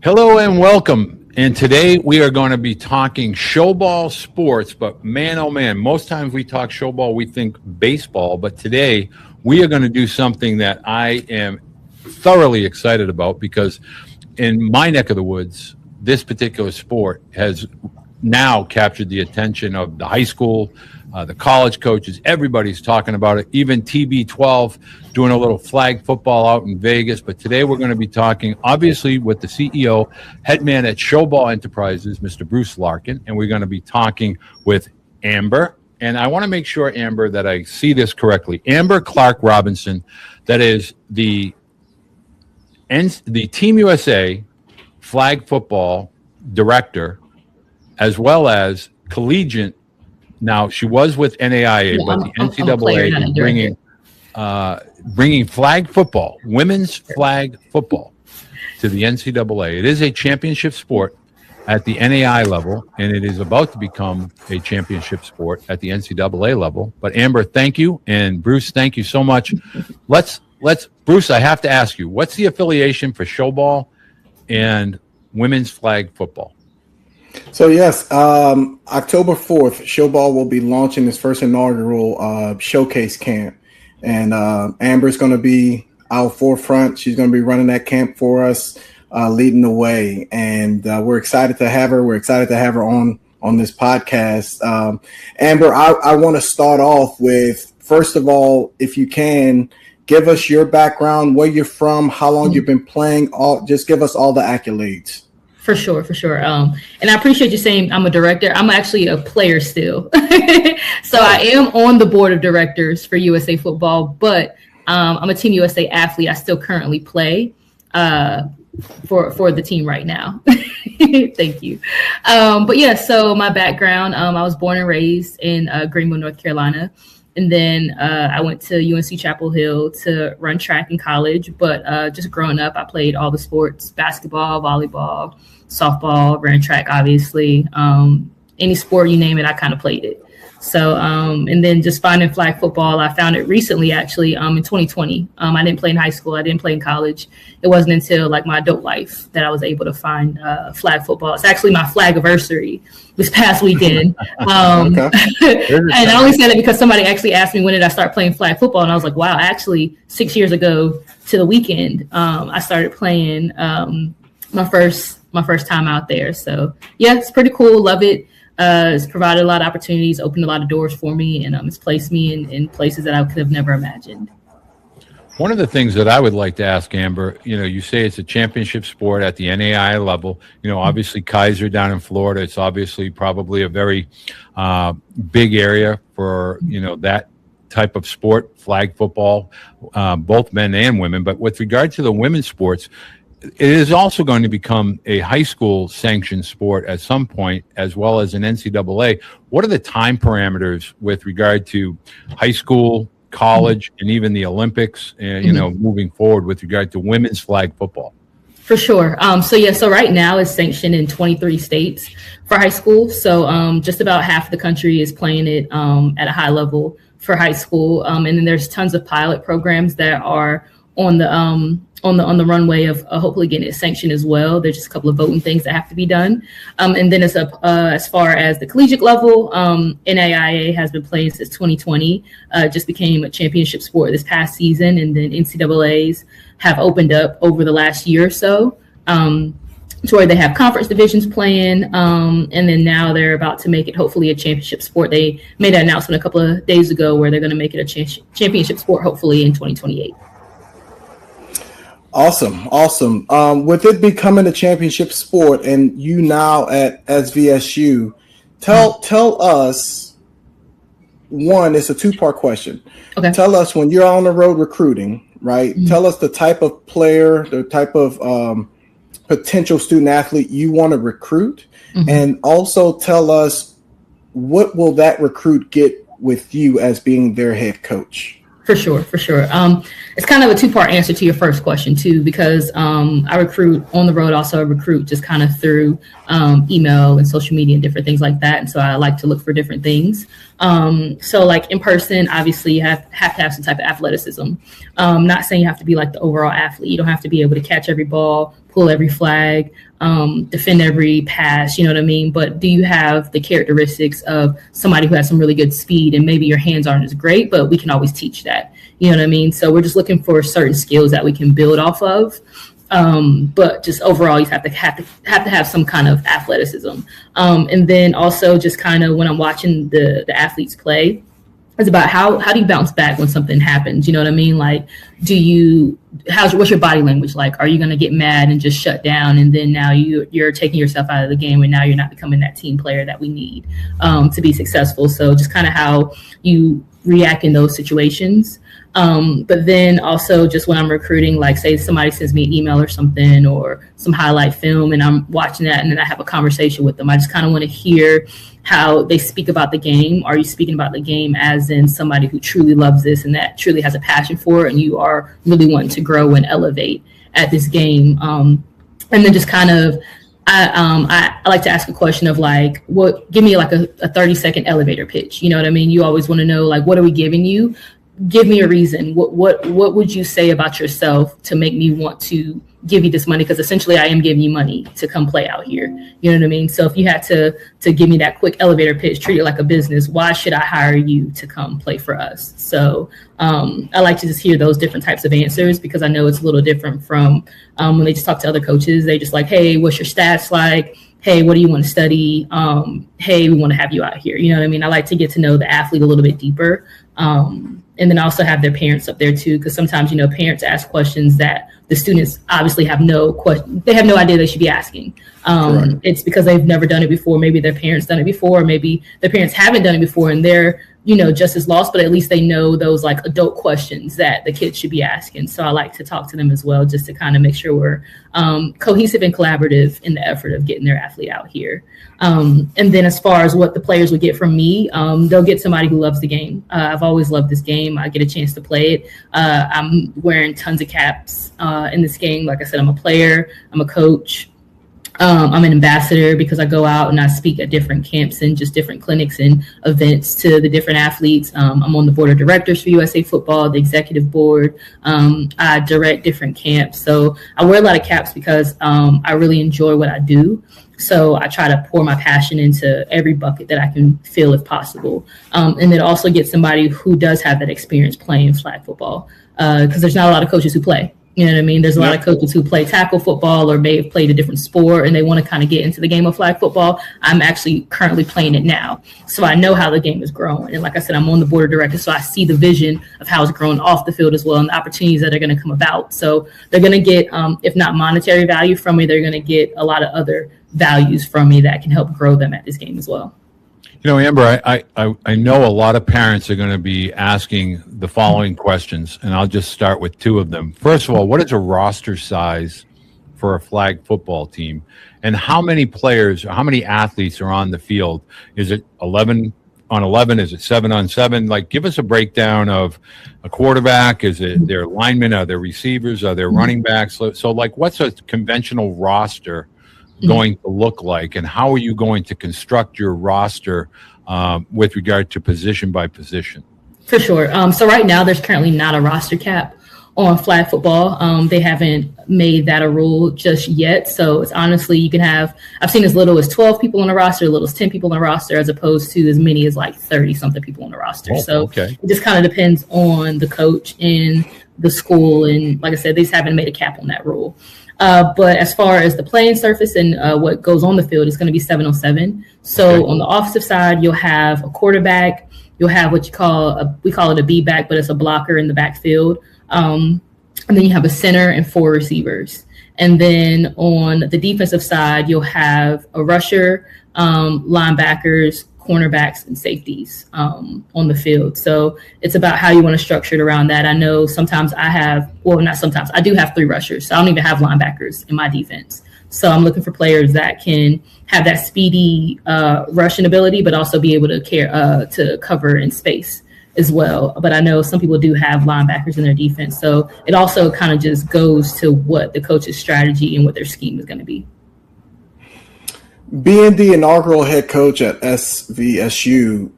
Hello and welcome. And today we are going to be talking Showball sports, but man, oh man, most times we talk Showball, we think baseball, but today we are going to do something that I am thoroughly excited about because in my neck of the woods, this particular sport has now captured the attention of the high school, the college coaches. Everybody's talking about it, even TB12 doing a little flag football out in Vegas. But today we're going to be talking, obviously, with the CEO, head man at Showball Enterprises, Mr. Bruce Larkin, and we're going to be talking with Amber. And I want to make sure, Amber, that I see this correctly. Amber Clark Robinson, that is the Team USA flag football director, as well as collegiate. Now, she was with NAIA, but the NCAA is bringing flag football, women's flag football, to the NCAA. It is a championship sport at the NAIA level, and it is about to become a championship sport at the NCAA level. But Amber, thank you, and Bruce, thank you so much. Let's Bruce, I have to ask you, what's the affiliation for Showball and women's flag football? So yes, October 4th, Showball will be launching its first inaugural showcase camp, and Amber's going to be our forefront. She's going to be running that camp for us, leading the way, and we're excited to have her. We're excited to have her on this podcast. Amber, I want to start off with, first of all, if you can, give us your background, where you're from, how long you've been playing. Just give us all the accolades. For sure. And I appreciate you saying I'm a director. I'm actually a player still. So I am on the board of directors for USA Football, but I'm a Team USA athlete. I still currently play for the team right now. Thank you. But yeah, so my background, I was born and raised in Greenville, North Carolina. And then I went to UNC Chapel Hill to run track in college. But just growing up, I played all the sports: basketball, volleyball, softball, ran track, obviously. Any sport, you name it, I kind of played it. So, and then just finding flag football, I found it recently, actually, in 2020. I didn't play in high school. I didn't play in college. It wasn't until like my adult life that I was able to find flag football. It's actually my flag-iversary this past weekend. And I only say that because somebody actually asked me when did I start playing flag football, and I was like, wow, actually 6 years ago to the weekend, I started playing my first time out there. So yeah, it's pretty cool. Love it. It's provided a lot of opportunities, opened a lot of doors for me, and it's placed me in places that I could have never imagined. One of the things that I would like to ask, Amber, you say it's a championship sport at the NAIA level. Obviously Kaiser down in Florida, it's obviously probably a very big area for, that type of sport, flag football, both men and women. But with regard to the women's sports, it is also going to become a high school sanctioned sport at some point, as well as an NCAA. What are the time parameters with regard to high school, college, and even the Olympics, and moving forward with regard to women's flag football? For sure. So right now it's sanctioned in 23 states for high school. So just about half of the country is playing it at a high level for high school. And then there's tons of pilot programs that are on the runway of hopefully getting it sanctioned as well. There's just a couple of voting things that have to be done. And then it's up as far as the collegiate level, NAIA has been playing since 2020, just became a championship sport this past season. And then NCAAs have opened up over the last year or so to where they have conference divisions playing. And then now they're about to make it hopefully a championship sport. They made an announcement a couple of days ago where they're going to make it a championship sport hopefully in 2028. Awesome. With it becoming a championship sport and you now at SVSU, tell us, one, it's a two-part question. Okay. Tell us when you're on the road recruiting, right? Mm-hmm. Tell us the type of player, the type of potential student athlete you want to recruit. Mm-hmm. And also tell us what will that recruit get with you as being their head coach? For sure. It's kind of a two-part answer to your first question too, because I recruit on the road. Also, I recruit just kind of through email and social media and different things like that. And so I like to look for different things. So like in person, obviously you have to have some type of athleticism. Not saying you have to be like the overall athlete. You don't have to be able to catch every ball, pull every flag, defend every pass, you know what I mean? But do you have the characteristics of somebody who has some really good speed, and maybe your hands aren't as great, but we can always teach that, you know what I mean? So we're just looking for certain skills that we can build off of. But just overall, you have to have some kind of athleticism. And then also just kind of when I'm watching the athletes play, it's about how do you bounce back when something happens? You know what I mean? Like, what's your body language like? Are you going to get mad and just shut down? And then now you're taking yourself out of the game, and now you're not becoming that team player that we need to be successful. So just kind of how you react in those situations. But then also just when I'm recruiting, like say somebody sends me an email or something or some highlight film, and I'm watching that and then I have a conversation with them. I just kind of want to hear how they speak about the game. Are you speaking about the game as in somebody who truly loves this and that truly has a passion for it, and you are really wanting to grow and elevate at this game? And then just kind of, I like to ask a question of like, give me like a 30-second elevator pitch. You know what I mean? You always want to know, like, what are we giving you? Give me a reason. What would you say about yourself to make me want to give you this money? Because essentially I am giving you money to come play out here. You know what I mean? So if you had to give me that quick elevator pitch, treat it like a business, why should I hire you to come play for us? So I like to just hear those different types of answers, because I know it's a little different from when they just talk to other coaches. They just like, hey, what's your stats like? Hey, what do you want to study? Hey, we want to have you out here. You know what I mean? I like to get to know the athlete a little bit deeper. And then also have their parents up there too, because sometimes, you know, parents ask questions that the students obviously have no question. They have no idea they should be asking. It's because they've never done it before. Maybe their parents done it before, or maybe their parents haven't done it before, and they're, you know, just as lost, but at least they know those like adult questions that the kids should be asking. So I like to talk to them as well, just to kind of make sure we're cohesive and collaborative in the effort of getting their athlete out here. And then as far as what the players would get from me, they'll get somebody who loves the game. I've always loved this game. I get a chance to play it. I'm wearing tons of caps in this game. Like I said, I'm a player, I'm a coach. I'm an ambassador because I go out and I speak at different camps and just different clinics and events to the different athletes. I'm on the board of directors for USA Football, the executive board. I direct different camps. So I wear a lot of caps because I really enjoy what I do. So I try to pour my passion into every bucket that I can fill if possible. And then also get somebody who does have that experience playing flag football, because there's not a lot of coaches who play. You know what I mean? There's a lot of coaches who play tackle football or may have played a different sport and they want to kind of get into the game of flag football. I'm actually currently playing it now. So I know how the game is growing. And like I said, I'm on the board of directors, so I see the vision of how it's growing off the field as well and the opportunities that are going to come about. So they're going to get, if not monetary value from me, they're going to get a lot of other values from me that can help grow them at this game as well. You know, Amber, I know a lot of parents are going to be asking the following questions, and I'll just start with two of them. First of all, what is a roster size for a flag football team? And how many players or how many athletes are on the field? Is it 11 on 11? Is it 7 on 7? Like, give us a breakdown of a quarterback. Is it their linemen? Are there receivers? Are there running backs? So like, what's a conventional roster going to look like, and how are you going to construct your roster with regard to position by position? For sure. So right now there's currently not a roster cap on flag football. They haven't made that a rule just yet. So it's honestly, you can have, I've seen as little as 12 people on a roster, as little as 10 people on a roster, as opposed to as many as like 30 something people on a roster. It just kind of depends on the coach and the school. And like I said, they just haven't made a cap on that rule. But as far as the playing surface and what goes on the field, it's going to be 7 on 7. So on the offensive side, you'll have a quarterback. You'll have what we call it a B back, but it's a blocker in the backfield. And then you have a center and 4 receivers. And then on the defensive side, you'll have a rusher, linebackers, cornerbacks, and safeties on the field. So it's about how you want to structure it around that. I know sometimes I do have 3 rushers. So I don't even have linebackers in my defense. So I'm looking for players that can have that speedy rushing ability, but also be able to cover in space as well. But I know some people do have linebackers in their defense. So it also kind of just goes to what the coach's strategy and what their scheme is going to be. Being the inaugural head coach at SVSU,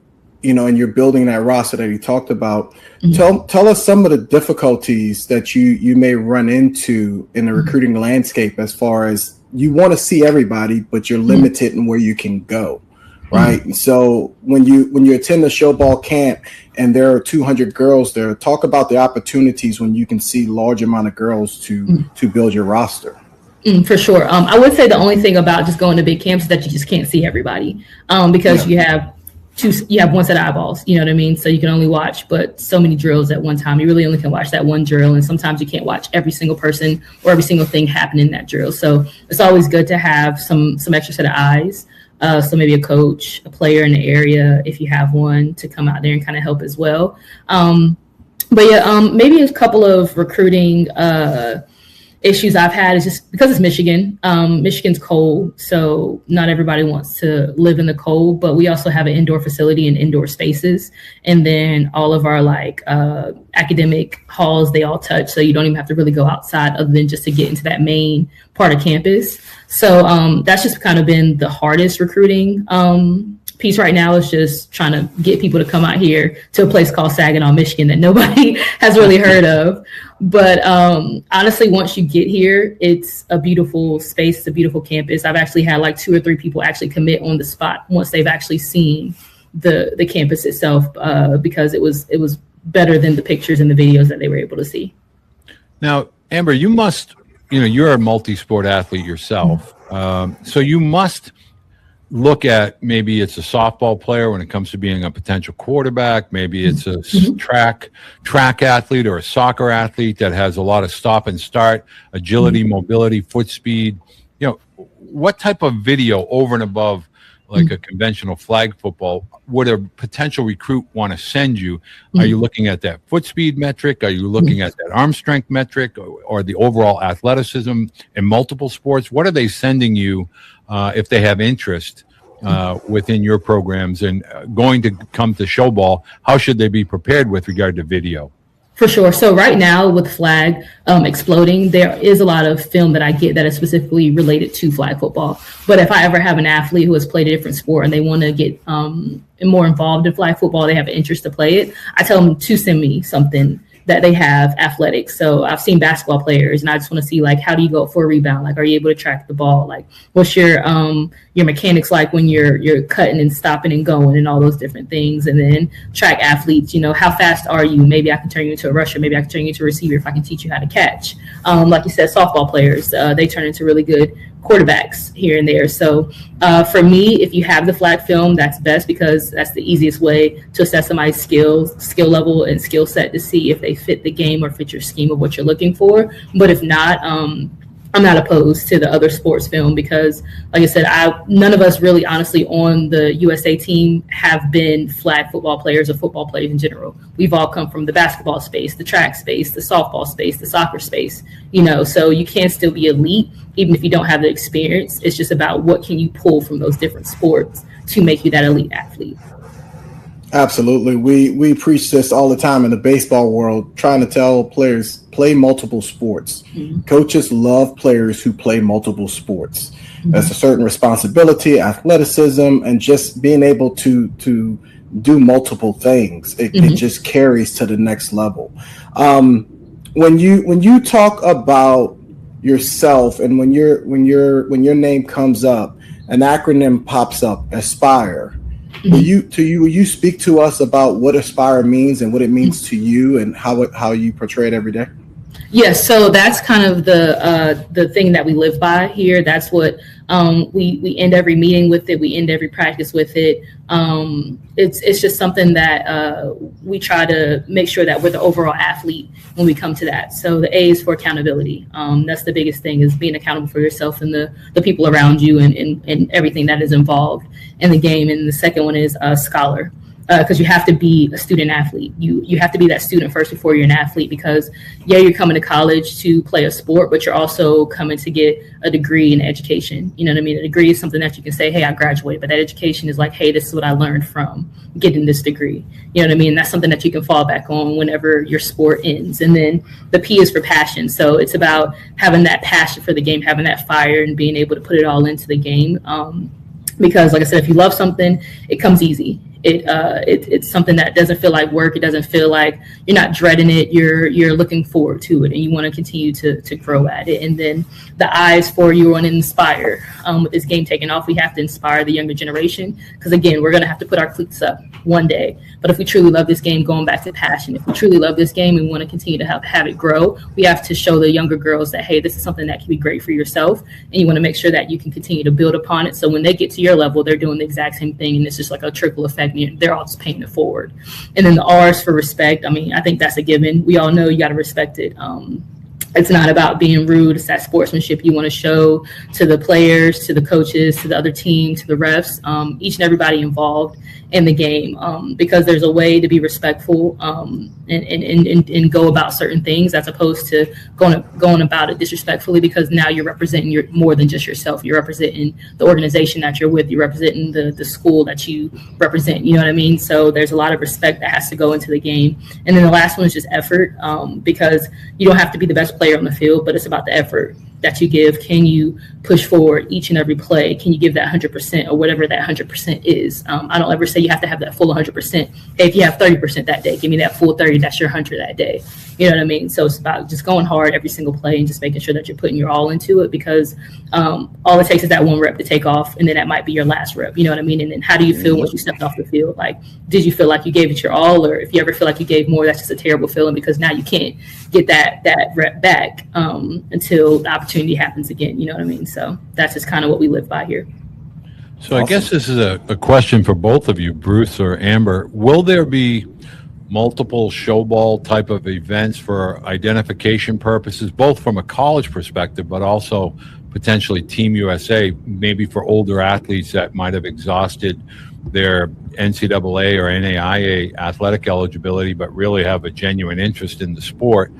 and you're building that roster that you talked about, tell us some of the difficulties that you may run into in the recruiting landscape, as far as you want to see everybody, but you're limited in where you can go. Right. And so when you attend the Showball camp and there are 200 girls there, talk about the opportunities when you can see large amount of girls to build your roster. For sure. I would say the only thing about just going to big camps is that you just can't see everybody, because you have one set of eyeballs, you know what I mean? So you can only watch but so many drills at one time. You really only can watch that one drill, and sometimes you can't watch every single person or every single thing happening in that drill. So it's always good to have some extra set of eyes. So maybe a coach, a player in the area, if you have one, to come out there and kind of help as well. Maybe a couple of recruiting issues I've had is just because it's Michigan. Michigan's cold, so not everybody wants to live in the cold, but we also have an indoor facility and indoor spaces. And then all of our academic halls, they all touch, so you don't even have to really go outside other than just to get into that main part of campus. So that's just kind of been the hardest recruiting piece right now, is just trying to get people to come out here to a place called Saginaw, Michigan, that nobody has really heard of. But honestly, once you get here, it's a beautiful space. It's a beautiful campus. I've actually had 2 or 3 people actually commit on the spot once they've actually seen the campus itself, because it was better than the pictures and the videos that they were able to see. Now, Amber, you must, you're a multi-sport athlete yourself. So you must look at, maybe it's a softball player when it comes to being a potential quarterback. Maybe it's a track athlete or a soccer athlete that has a lot of stop and start, agility, mobility, foot speed. What type of video over and above a conventional flag football would a potential recruit want to send you? Are you looking at that foot speed metric? Are you looking at that arm strength metric, or the overall athleticism in multiple sports? What are they sending you if they have interest within your programs and going to come to Showball? How should they be prepared with regard to video? For sure. So right now with flag exploding, there is a lot of film that I get that is specifically related to flag football. But if I ever have an athlete who has played a different sport and they want to get more involved in flag football, they have an interest to play it, I tell them to send me something that they have athletics. So I've seen basketball players, and I just want to see how do you go for a rebound? Are you able to track the ball? What's your mechanics when you're cutting and stopping and going and all those different things? And then track athletes, how fast are you? Maybe I can turn you into a rusher. Maybe I can turn you into a receiver if I can teach you how to catch. Like you said, softball players, they turn into really good quarterbacks here and there. So for me, if you have the flag film, that's best, because that's the easiest way to assess somebody's skill level and skill set, to see if they fit the game or fit your scheme of what you're looking for. But if not, I'm not opposed to the other sports film, because like I said, none of us really honestly on the USA team have been flag football players or football players in general. We've all come from the basketball space, the track space, the softball space, the soccer space, so you can still be elite even if you don't have the experience. It's just about what can you pull from those different sports to make you that elite athlete. Absolutely. We preach this all the time in the baseball world, trying to tell players, play multiple sports. Coaches love players who play multiple sports. That's a certain responsibility, athleticism, and just being able to do multiple things. It just carries to the next level. When you talk about yourself, and when your name comes up, an acronym pops up, Aspire. Will you speak to us about what Aspire means and what it means to you and how you portray it every day? Yes, so that's kind of the thing that we live by here. That's what we end every meeting with it. We end every practice with it. It's just something that we try to make sure that we're the overall athlete when we come to that. So the A is for accountability. That's the biggest thing, is being accountable for yourself and the people around you and everything that is involved in the game. And the second one is scholar. Because you have to be a student athlete. You have to be that student first before you're an athlete, because you're coming to college to play a sport, but you're also coming to get a degree in education. You know what I mean? A degree is something that you can say, hey, I graduated, but that education is hey, this is what I learned from getting this degree. You know what I mean? That's something that you can fall back on whenever your sport ends. And then the P is for passion. So it's about having that passion for the game, having that fire, and being able to put it all into the game. Because like I said, if you love something, it comes easy. it's something that doesn't feel like work. It doesn't feel like you're not dreading it. You're looking forward to it, and you want to continue to grow at it. And then the eyes for you want to inspire. With this game taking off, we have to inspire the younger generation, because again, we're going to have to put our cleats up one day. But if we truly love this game, going back to passion, if we truly love this game and want to continue to have it grow, we have to show the younger girls that, hey, this is something that can be great for yourself, and you want to make sure that you can continue to build upon it. So when they get to your level, they're doing the exact same thing, and it's just like a trickle effect, and they're all just paying it forward. And then the R's for respect, I mean, I think that's a given. We all know you got to respect it. It's not about being rude. It's that sportsmanship you want to show to the players, to the coaches, to the other team, to the refs, each and everybody involved in the game, because there's a way to be respectful and go about certain things, as opposed to going about it disrespectfully, because now you're representing more than just yourself. You're representing the organization that you're with. You're representing the school that you represent. You know what I mean? So there's a lot of respect that has to go into the game. And then the last one is just effort, because you don't have to be the best player on the field, but it's about the effort that you give. Can you push forward each and every play? Can you give that 100% or whatever that 100% is? I don't ever say you have to have that full 100%. Hey, if you have 30% that day, give me that full 30. That's your 100 that day. You know what I mean? So it's about just going hard every single play and just making sure that you're putting your all into it, because all it takes is that one rep to take off, and then that might be your last rep. You know what I mean? And then how do you feel once you stepped off the field? Like, did you feel like you gave it your all? Or if you ever feel like you gave more, that's just a terrible feeling, because now you can't get that rep back until the opportunity happens again. You know what I mean? So that's just kind of what we live by here. So I guess this is a question for both of you, Bruce or Amber. Will there be multiple Showball type of events for identification purposes, both from a college perspective, but also potentially Team USA, maybe for older athletes that might have exhausted their NCAA or NAIA athletic eligibility, but really have a genuine interest in the sport?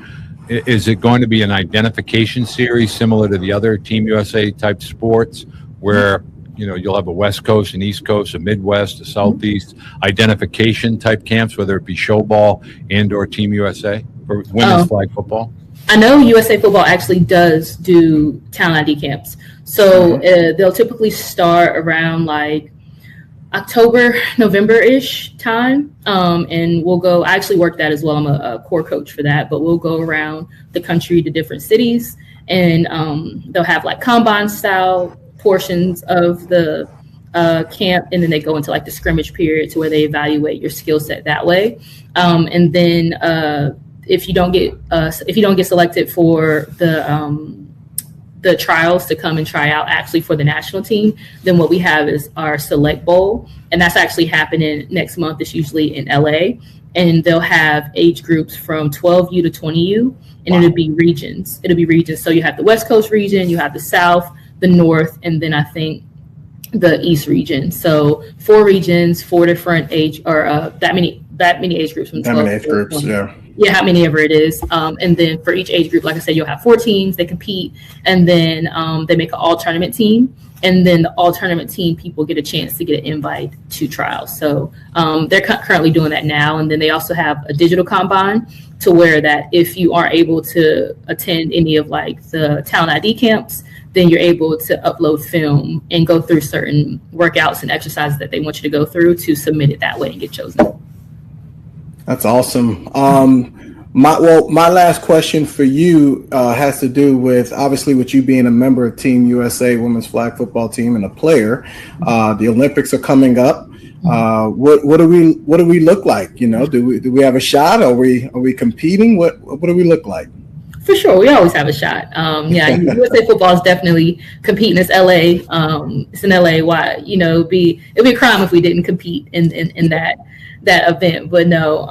Is it going to be an identification series similar to the other Team USA type sports, where you'll have a West Coast and East Coast, a Midwest, a Southeast identification type camps, whether it be Showball and or Team USA for women's flag football? I know USA Football actually does do talent ID camps. So they'll typically start around like October, November-ish time. And we'll go, I actually work that as well. I'm a core coach for that, but we'll go around the country to different cities, and they'll have like combine style portions of the camp, and then they go into like the scrimmage period to where they evaluate your skill set that way. And then if you don't get selected for the trials to come and try out actually for the national team, then what we have is our Select Bowl, and that's actually happening next month. It's usually in LA, and they'll have age groups from 12U to 20U, and it'll be regions. So you have the West Coast region, you have the South, the North, and then I think the East region. So 4 regions, 4 different age, or that many age groups from 12. That many age groups, yeah. Yeah, how many ever it is. And then for each age group, like I said, you'll have 4 teams. They compete, and then they make an all-tournament team. And then the all-tournament team people get a chance to get an invite to trials. So they're currently doing that now. And then they also have a digital combine, to where that if you aren't able to attend any of like the talent ID camps, then you're able to upload film and go through certain workouts and exercises that they want you to go through to submit it that way and get chosen. That's awesome. My last question for you has to do with, obviously, with you being a member of Team USA women's flag football team and a player. The Olympics are coming up. What do we look like? Do we have a shot? Are we competing? What do we look like? For sure, we always have a shot. USA football is definitely competing. It's LA. It's in LA. Why? It'd be a crime if we didn't compete in that event. But no,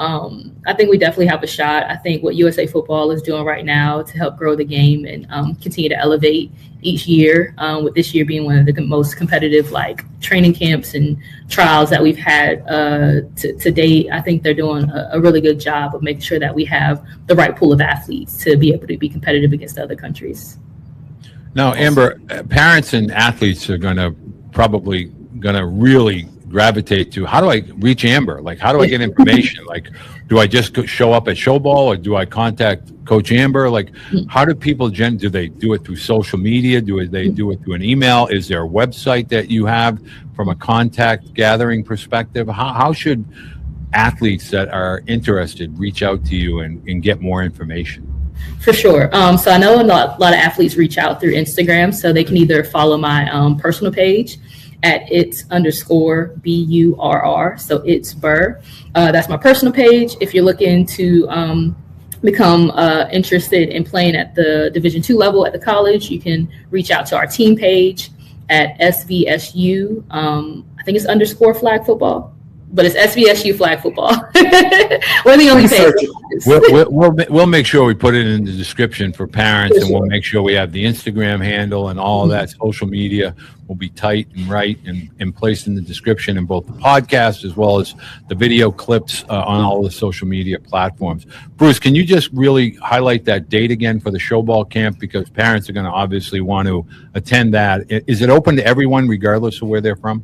I think we definitely have a shot. I think what USA football is doing right now to help grow the game and continue to elevate each year, with this year being one of the most competitive like training camps and trials that we've had to date. I think they're doing a really good job of making sure that we have the right pool of athletes to be able to be competitive against other countries. Now, Amber, parents and athletes are probably going to really gravitate to, how do I reach Amber? Like, how do I get information? Like, do I just show up at Showball, or do I contact Coach Amber? Like, how do people, do they do it through social media? Do they do it through an email? Is there a website that you have from a contact gathering perspective? How should athletes that are interested reach out to you and get more information? For sure. So I know a lot of athletes reach out through Instagram, so they can either follow my personal page at its_BURR. So it's Burr. That's my personal page. If you're looking to become interested in playing at the Division II level at the college, you can reach out to our team page at SVSU. I think it's _flag football, but it's SVSU flag football. We're the only page. We'll make sure we put it in the description for parents, and we'll make sure we have the Instagram handle and all of that. Social media will be tight and right and placed in the description in both the podcast as well as the video clips on all the social media platforms. Bruce, can you just really highlight that date again for the Showball camp, because parents are going to obviously want to attend that. Is it open to everyone regardless of where they're from?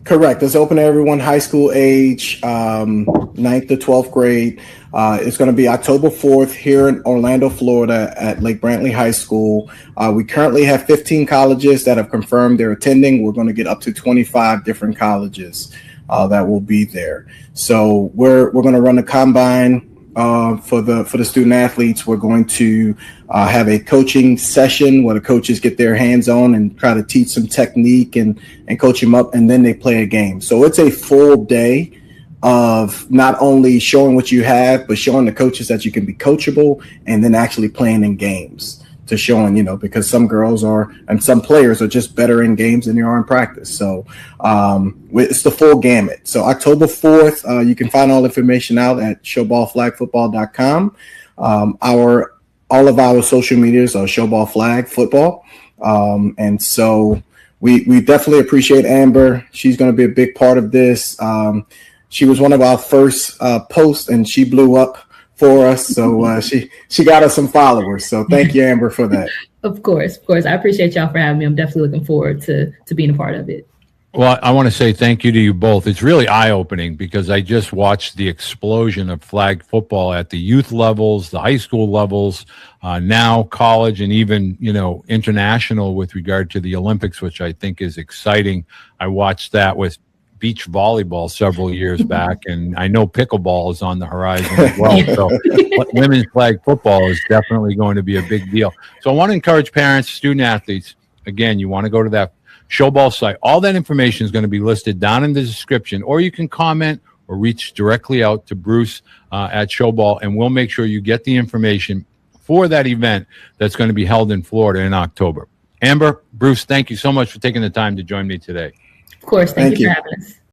Correct. It's open to everyone, high school age, 9th to 12th grade. It's going to be October 4th here in Orlando, Florida at Lake Brantley High School. We currently have 15 colleges that have confirmed they're attending. We're going to get up to 25 different colleges that will be there. So we're going to run a combine for the student athletes. We're going to have a coaching session where the coaches get their hands on and try to teach some technique and coach them up, and then they play a game. So it's a full day of not only showing what you have, but showing the coaches that you can be coachable, and then actually playing in games to showing, because some girls and some players are just better in games than they are in practice. So it's the full gamut. So October 4th, you can find all information out at showballflagfootball.com. All of our social medias are Showball Flag Football. And so we definitely appreciate Amber. She's going to be a big part of this. She was one of our first posts, and she blew up for us. So she got us some followers. So thank you, Amber, for that. Of course. I appreciate y'all for having me. I'm definitely looking forward to being a part of it. Well, I want to say thank you to you both. It's really eye-opening because I just watched the explosion of flag football at the youth levels, the high school levels, now college, and even, international with regard to the Olympics, which I think is exciting. I watched that with beach volleyball several years back, and I know pickleball is on the horizon as well. So women's flag football is definitely going to be a big deal. So I want to encourage parents, student athletes. Again, you want to go to that Showball site. All that information is going to be listed down in the description, or you can comment or reach directly out to Bruce at Showball, and we'll make sure you get the information for that event that's going to be held in Florida in October. Amber, Bruce, thank you so much for taking the time to join me today. Of course. Thank you for having us.